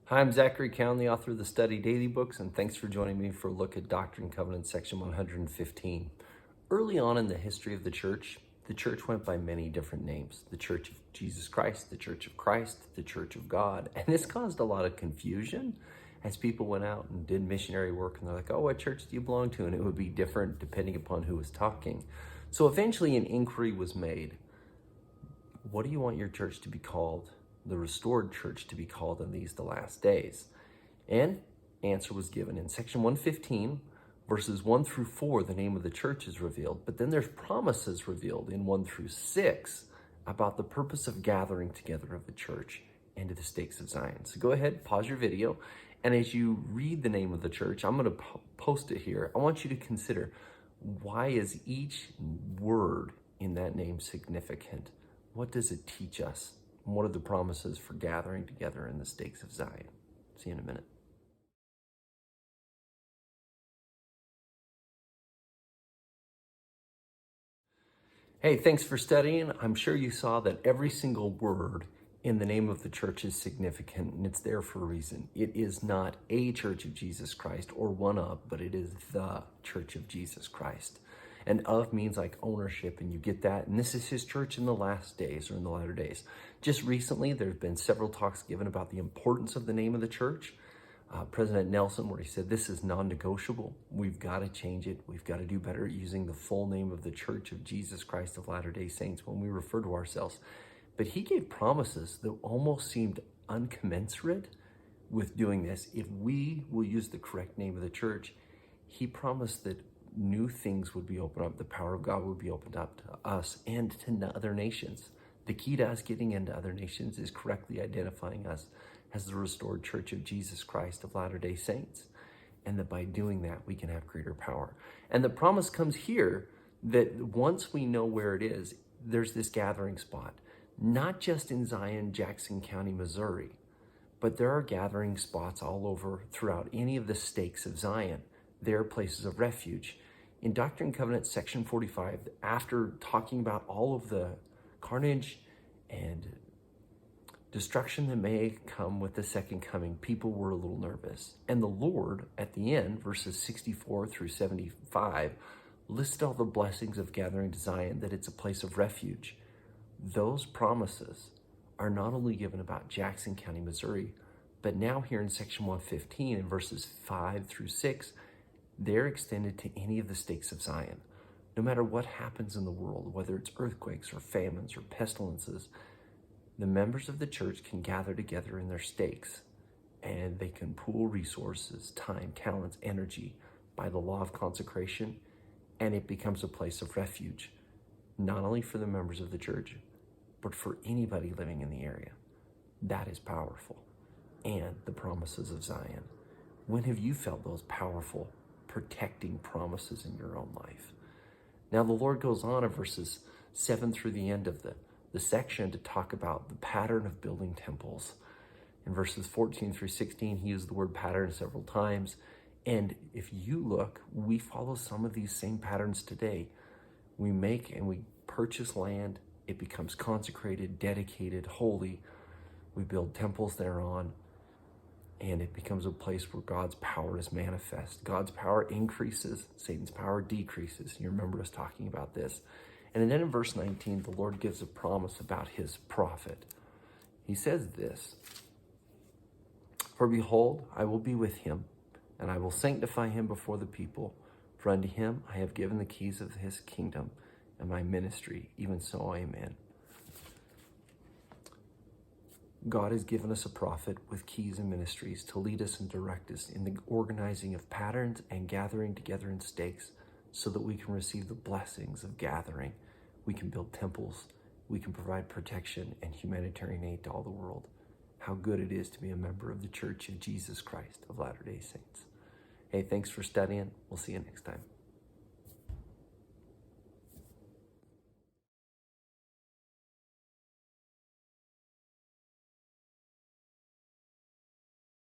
Hi, I'm Zachary Cowan, the author of the Study Daily books, and thanks for joining me for a look at Doctrine and Covenants, section 115. Early on in the history of the church went by many different names. The Church of Jesus Christ, the Church of Christ, the Church of God. And this caused a lot of confusion as people went out and did missionary work, and they're like, oh, what church do you belong to? And it would be different depending upon who was talking. So eventually an inquiry was made. What do you want your church to be called? The restored church to be called in the last days? And answer was given in section 115, verses 1 through 4. The name of the church is revealed, but then there's promises revealed in 1 through 6 about the purpose of gathering together of the church and to the stakes of Zion. So go ahead, pause your video, and as you read the name of the church, I'm going to post it here. I want you to consider, why is each word in that name significant? What does it teach us? And what are the promises for gathering together in the stakes of Zion? See you in a minute. Hey, thanks for studying. I'm sure you saw that every single word in the name of the church is significant, and it's there for a reason. It is not a Church of Jesus Christ or one of, but it is the Church of Jesus Christ. And of means like ownership, and you get that. And this is his church in the last days, or in the latter days. Just recently, there have been several talks given about the importance of the name of the church. President Nelson, where he said, this is non-negotiable. We've got to change it. We've got to do better at using the full name of the Church of Jesus Christ of Latter-day Saints when we refer to ourselves. But he gave promises that almost seemed uncommensurate with doing this. If we will use the correct name of the church, he promised that new things would be opened up. The power of God would be opened up to us and to other nations. The key to us getting into other nations is correctly identifying us as the restored Church of Jesus Christ of Latter-day Saints. And that by doing that, we can have greater power. And the promise comes here that once we know where it is, there's this gathering spot, not just in Zion, Jackson County, Missouri, but there are gathering spots all over throughout any of the stakes of Zion. There are places of refuge. In Doctrine and Covenants, section 45, after talking about all of the carnage and destruction that may come with the second coming, people were a little nervous. And the Lord, at the end, verses 64 through 75, listed all the blessings of gathering to Zion, that it's a place of refuge. Those promises are not only given about Jackson County, Missouri, but now here in section 115, in verses 5 through 6, they're extended to any of the stakes of Zion. No matter what happens in the world, whether it's earthquakes or famines or pestilences, the members of the church can gather together in their stakes, and they can pool resources, time, talents, energy by the law of consecration, and it becomes a place of refuge, not only for the members of the church, but for anybody living in the area. That is powerful. And the promises of Zion. When have you felt those powerful, protecting promises in your own life? Now the Lord goes on in verses 7 through the end of the section to talk about the pattern of building temples. In verses 14 through 16, he used the word pattern several times. And if you look, we follow some of these same patterns today. We make and we purchase land. It becomes consecrated, dedicated, holy. We build temples thereon. And it becomes a place where God's power is manifest. God's power increases, Satan's power decreases. You remember us talking about this. And then in verse 19, the Lord gives a promise about his prophet. He says this, for behold, I will be with him, and I will sanctify him before the people. For unto him I have given the keys of his kingdom and my ministry, even so, amen. God has given us a prophet with keys and ministries to lead us and direct us in the organizing of patterns and gathering together in stakes so that we can receive the blessings of gathering. We can build temples. We can provide protection and humanitarian aid to all the world. How good it is to be a member of the Church of Jesus Christ of Latter-day Saints. Hey, thanks for studying. We'll see you next time.